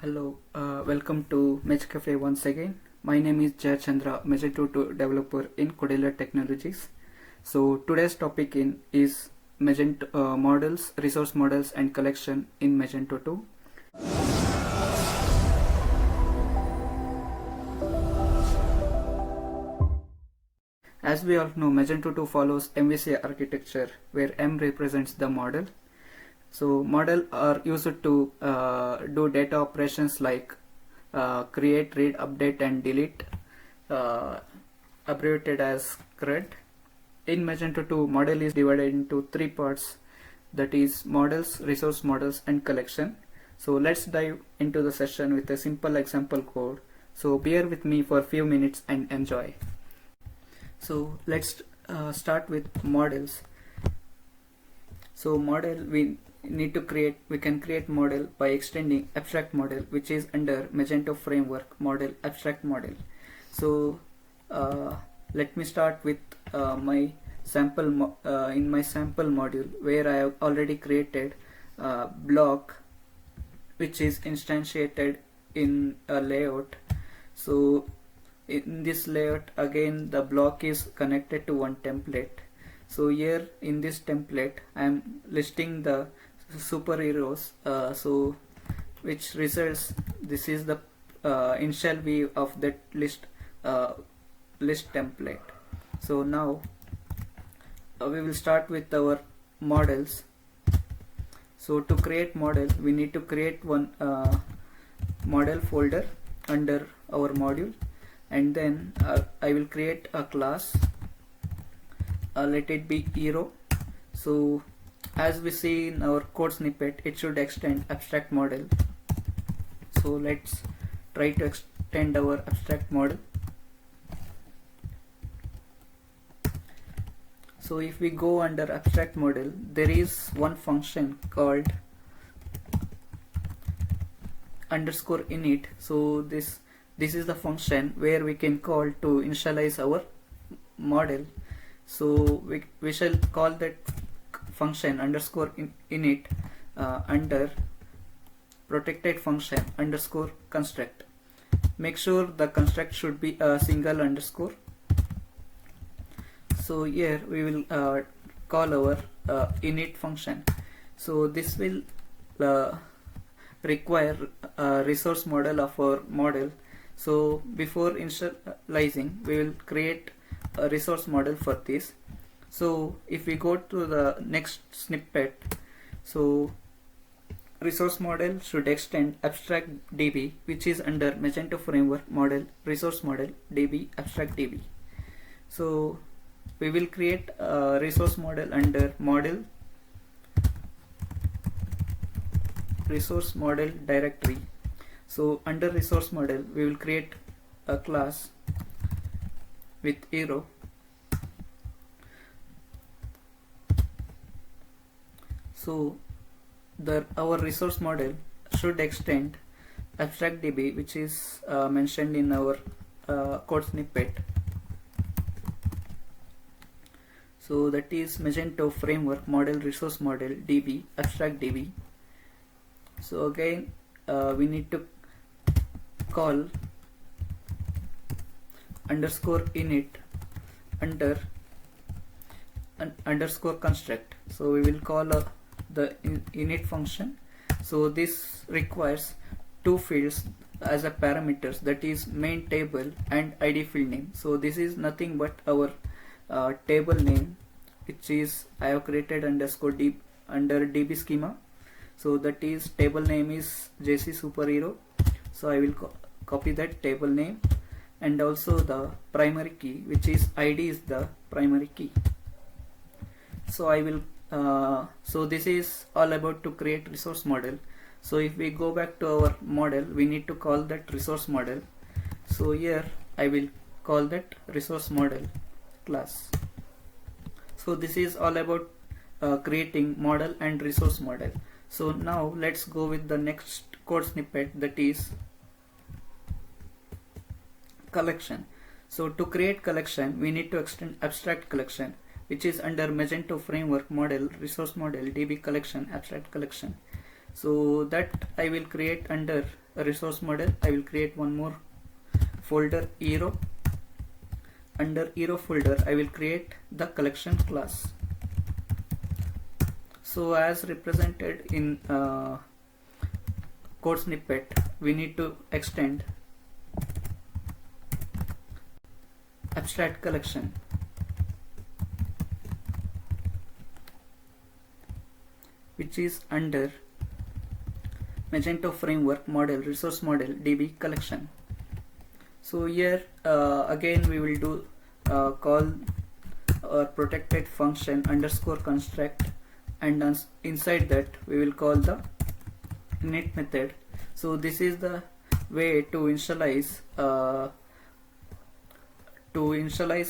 Hello, welcome to Mage Cafe once again. My name is Jay Chandra, Magento 2 developer in Codilla Technologies. So today's topic is Magento models, resource models and collection in Magento 2. As we all know, Magento 2 follows MVC architecture where M represents the model. So model are used to do data operations like create, read, update and delete, abbreviated as CRUD. In Magento 2, model is divided into three parts, that is models, resource models and collection. So let's dive into the session with a simple example code. So bear with me for a few minutes and enjoy. So let's start with models. So model we can create model by extending abstract model, which is under Magento framework model abstract model. So let me start with my sample in my sample module where I have already created a block which is instantiated in a layout. So in this layout again the block is connected to one template. So here in this template I am listing the superheroes, so which results, this is the initial view of that list template. So now we will start with our models. So to create model we need to create one model folder under our module, and then I will create a class, let it be hero. So as we see in our code snippet, it should extend abstract model. So let's try to extend our abstract model. So if we go under abstract model, there is one function called _init. So this is the function where we can call to initialize our model. So we shall call that function _init under protected function _construct. Make sure the construct should be a single underscore. So here we will call our init function. So this will require a resource model of our model. So before initializing we will create a resource model for this. So if we go to the next snippet, so resource model should extend abstract db, which is under Magento framework model resource model db abstract db. So we will create a resource model under model resource model directory. So under resource model we will create a class with hero. So our resource model should extend abstract db, which is mentioned in our code snippet. So that is Magento framework model resource model db abstract db. So again we need to call _init under underscore construct. So we will call the init function. So this requires two fields as a parameters, that is main table and id field name. So this is nothing but our table name, which is I have created under db schema. So that is table name is JC superhero. So I will copy that table name, and also the primary key, which is id is the primary key. So I will so this is all about to create resource model. So if we go back to our model, we need to call that resource model. So here I will call that resource model class. So this is all about creating model and resource model. So now let's go with the next code snippet, that is collection. So to create collection we need to extend abstract collection, which is under Magento framework model resource model db collection abstract collection. So that I will create under resource model, I will create one more folder, Eero. Under Eero folder, I will create the collection class. So as represented in code snippet, we need to extend abstract collection, which is under Magento framework model, resource model, DB collection. So here again we will do call our protected function underscore construct, and inside that we will call the init method. So this is the way to initialize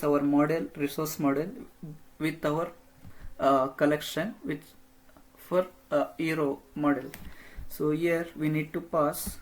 our model, resource model, with our collection, which for Eero model. So here we need to pass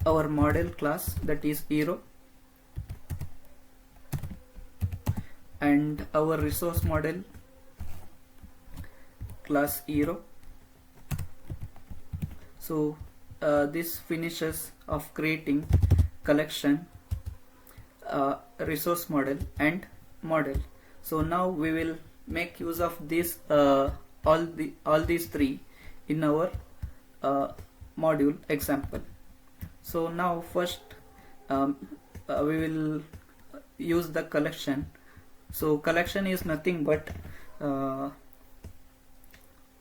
our model class, that is Eero, and our resource model class Eero. So this finishes of creating collection, resource model and model. So now we will make use of this all these three in our module example. So now first we will use the collection. So collection is nothing but all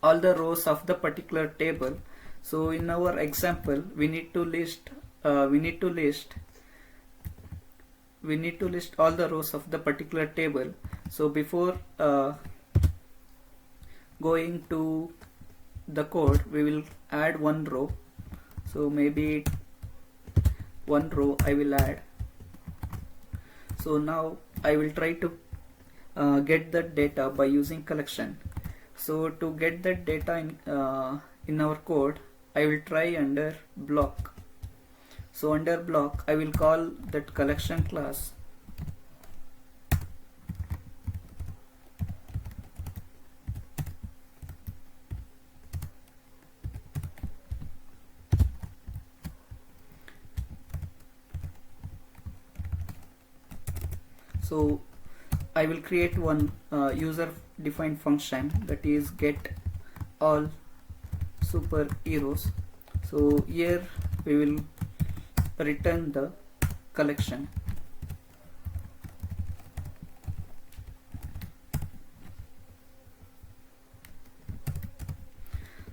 the rows of the particular table. So in our example, we need to list all the rows of the particular table. So before going to the code, we will add one row. So maybe one row I will add. So now I will try to get that data by using collection. So to get that data in our code, I will try under block. So under block, I will call that collection class. So I will create one user defined function, that is get all superheroes. So here we will return the collection.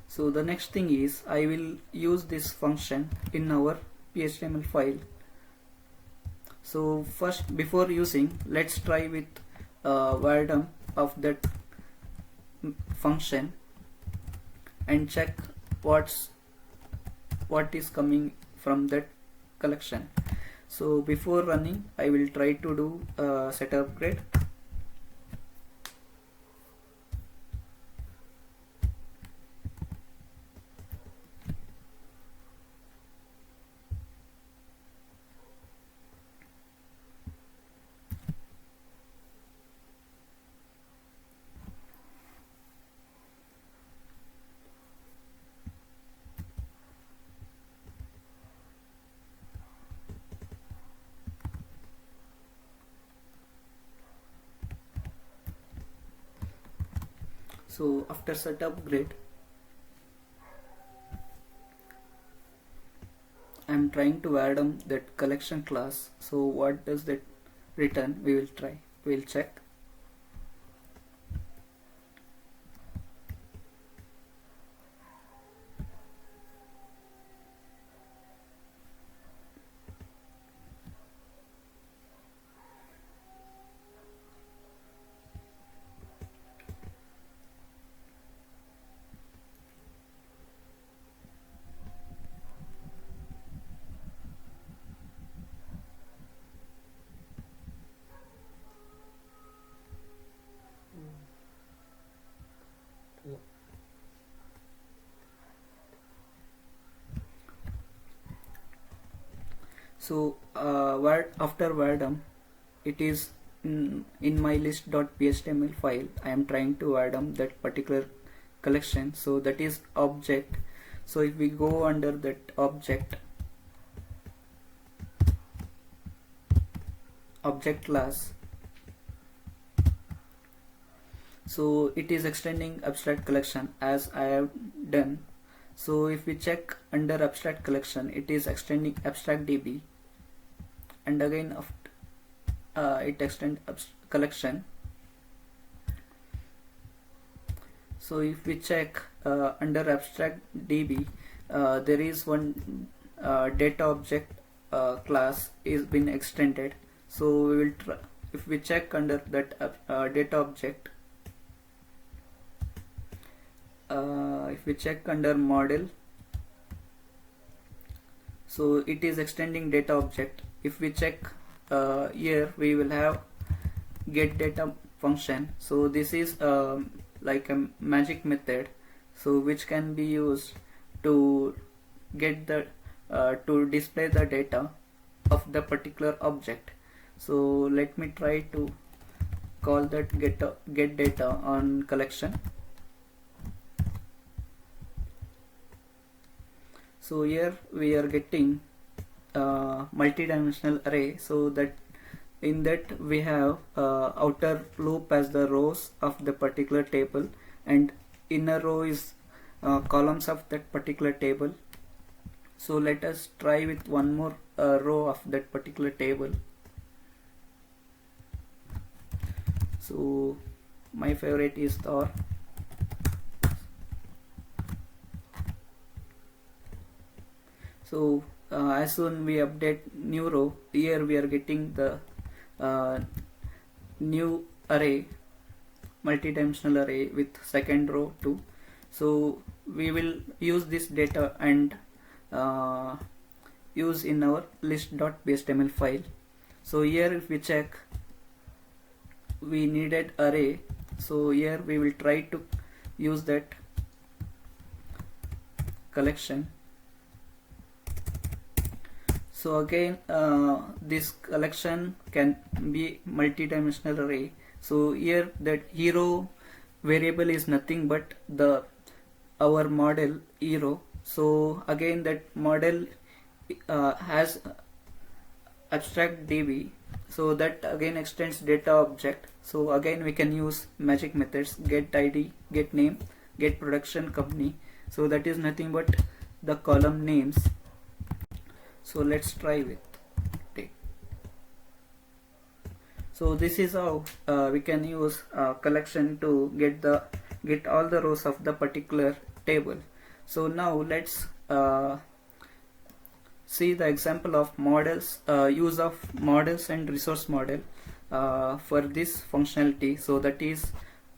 So the next thing is I will use this function in our HTML file. So first, before using, let's try with vardom of that function and check what is coming from that collection. So before running, I will try to do setup upgrade. So after setup upgrade, I am trying to add that collection class. So what does that return? We will check. So after vardom, it is in my list.html file. I am trying to add that particular collection. So that is object. So if we go under that object class, so it is extending abstract collection as I have done. So if we check under abstract collection, it is extending abstract DB, and again it extend collection. So if we check under abstract DB, there is one data object class is been extended. So we will try, if we check under that data object, if we check under model, so it is extending data object. If we check here, we will have get data function. So this is like a magic method, so which can be used to get the to display the data of the particular object. So let me try to call that get data on collection. So here we are getting multi-dimensional array, so that in that we have outer loop as the rows of the particular table, and inner row is columns of that particular table. So let us try with one more row of that particular table. So my favorite is Thor. So as soon we update new row, here we are getting the new array, multi-dimensional array with second row too. So we will use this data and use in our list.html file. So here if we check, we needed array, so here we will try to use that collection. So again this collection can be multi-dimensional array. So here that hero variable is nothing but the our model hero. So again that model has abstract DB, so that again extends data object. So again we can use magic methods, get ID, get name, get production company. So that is nothing but the column names. So let's try with take. So this is how we can use collection to get all the rows of the particular table. So now let's see the example of models, use of models and resource model for this functionality. So that is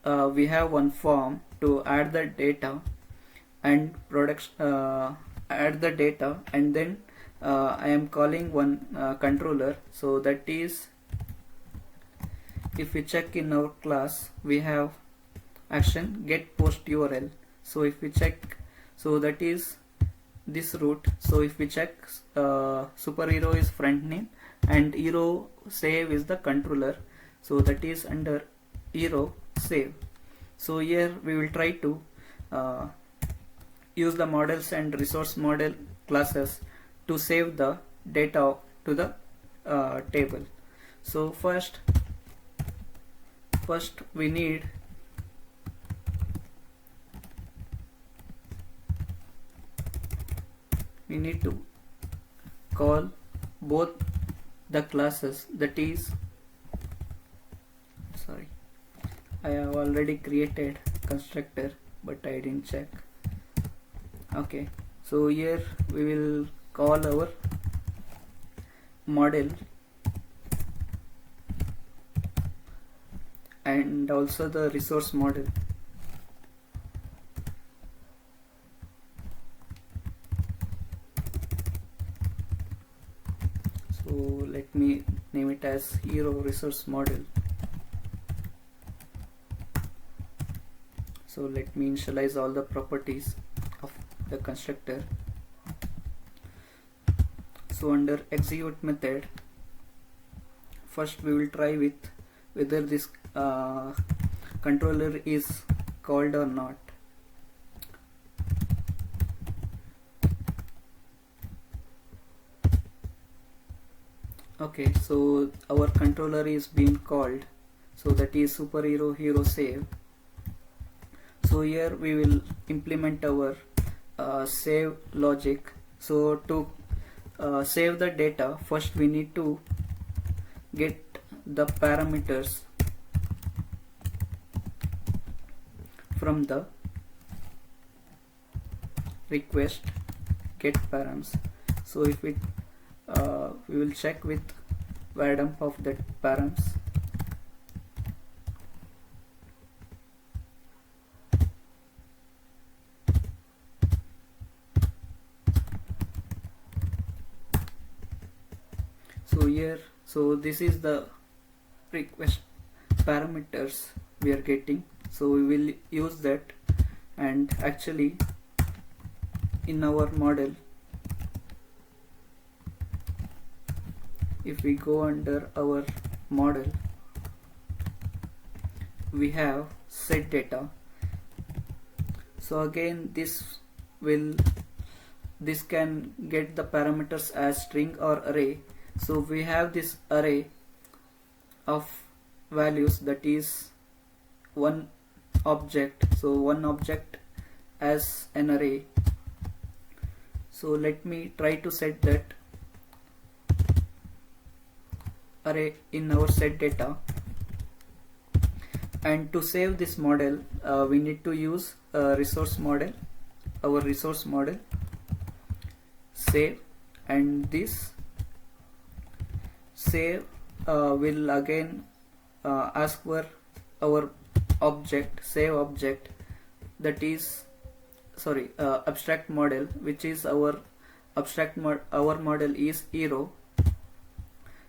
we have one form to add the data and add the data, and then I am calling one controller. So that is, if we check in our class, we have action get post URL. So if we check, so that is this route. So if we check, superhero is front name and hero save is the controller. So that is under hero save. So here we will try to use the models and resource model classes to save the data to the table. So first we need to call both the classes, that is, sorry, I have already created constructor but I didn't check. Okay, so here we will call our model and also the resource model. So let me name it as hero resource model. So let me initialize all the properties of the constructor. So under execute method, first we will try with whether this controller is called or not. Okay, so our controller is being called, so that is superhero hero save. So here we will implement our save logic. So to save the data, first we need to get the parameters from the request get params. So if it we will check with var dump of that params. So here, so this is the request parameters we are getting, so we will use that. And actually in our model, if we go under our model, we have set data. So again this can get the parameters as string or array. So we have this array of values, that is one object, so one object as an array. So let me try to set that array in our set data. And to save this model, we need to use a resource model, our resource model save, and this save will again ask for our object, save object, that is abstract model, which is our our model is hero.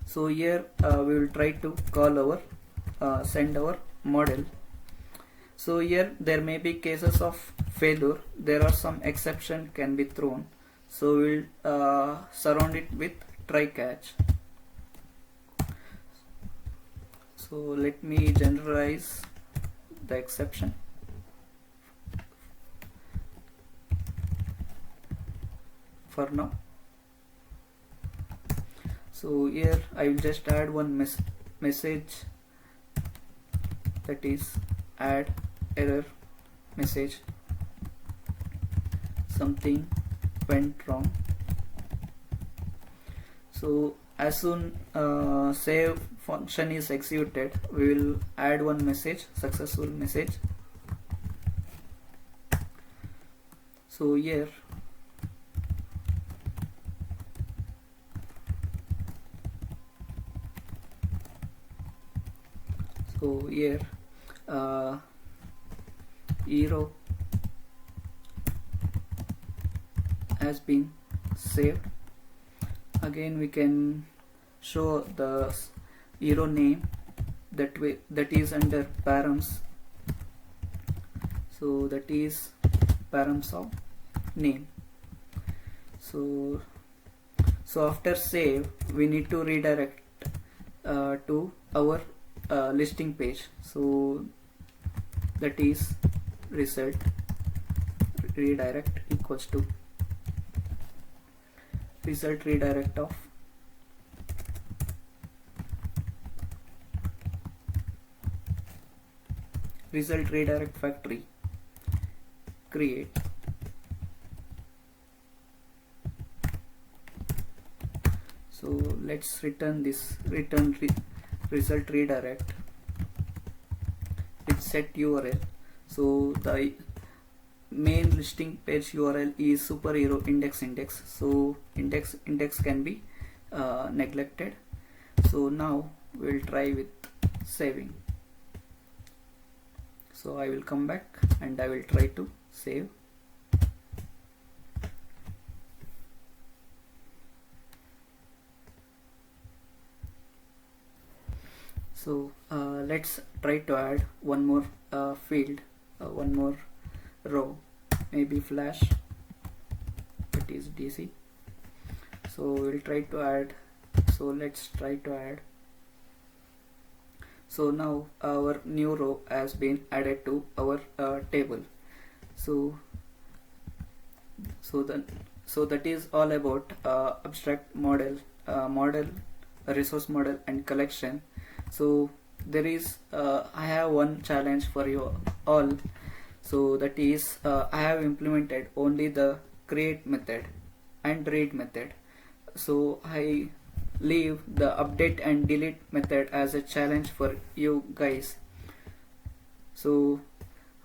So here we will try to call our send our model. So here there may be cases of failure, there are some exception can be thrown, so we'll surround it with try catch. So let me generalize the exception. For now, so here I will just add one message, that is add error message, something went wrong. So as soon save function is executed, we will add one message, successful message. So here hero has been saved. Again we can show the hero name, that is under params, so that is params of name. So after save we need to redirect to our listing page, so that is result redirect equals to result redirect of result redirect factory create. So let's return this result redirect with set URL. So the main listing page URL is superhero index, so index can be neglected. So now we'll try with saving. So I will come back and I will try to save. So let's try to add one more field, one more row, maybe flash, that is DC. So we'll try to add, so let's try to add. So now our new row has been added to our table. So that is all about abstract model a resource model and collection. So there is I have one challenge for you all. So that is I have implemented only the create method and read method. So I leave the update and delete method as a challenge for you guys. So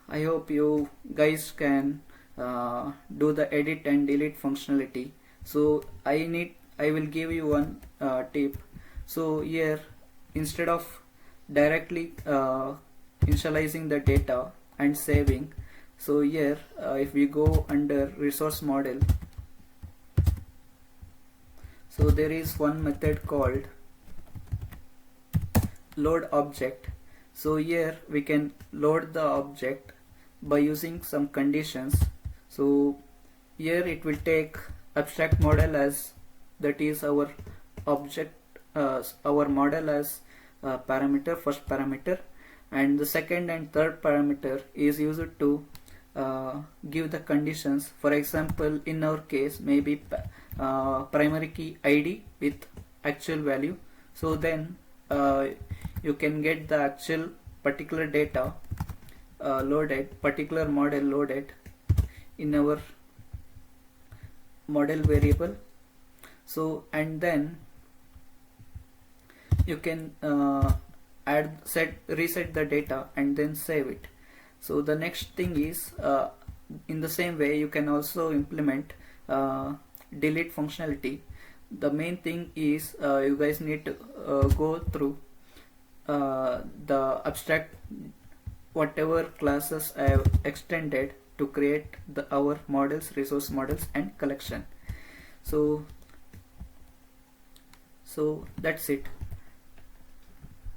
I hope you guys can do the edit and delete functionality. So I will give you one tip. So here, instead of directly initializing the data and saving, so here if we go under resource model, so there is one method called load object. So here we can load the object by using some conditions. So here it will take abstract model as, that is our object, our model as parameter, first parameter, and the second and third parameter is used to give the conditions. For example, in our case maybe primary key ID with actual value. So then you can get the actual particular data loaded, particular model loaded in our model variable. So and then you can reset the data and then save it. So the next thing is in the same way you can also implement delete functionality. The main thing is you guys need to go through the abstract whatever classes I have extended to create our models, resource models and collection. So that's it.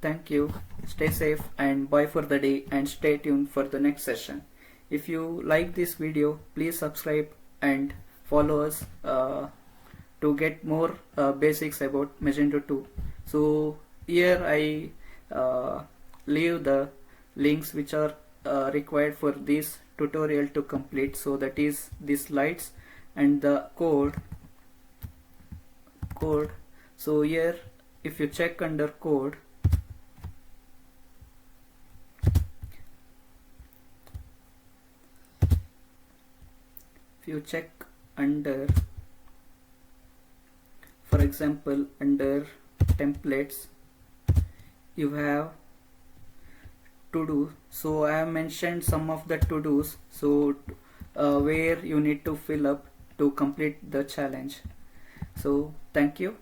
Thank you, stay safe and bye for the day, and stay tuned for the next session. If you like this video, please subscribe and follow us to get more basics about Magento 2. So here I leave the links which are required for this tutorial to complete. So that is the slides and the code. So here if you check under code, if you check under, for example under templates, you have to do. So I have mentioned some of the to do's, so where you need to fill up to complete the challenge. So thank you.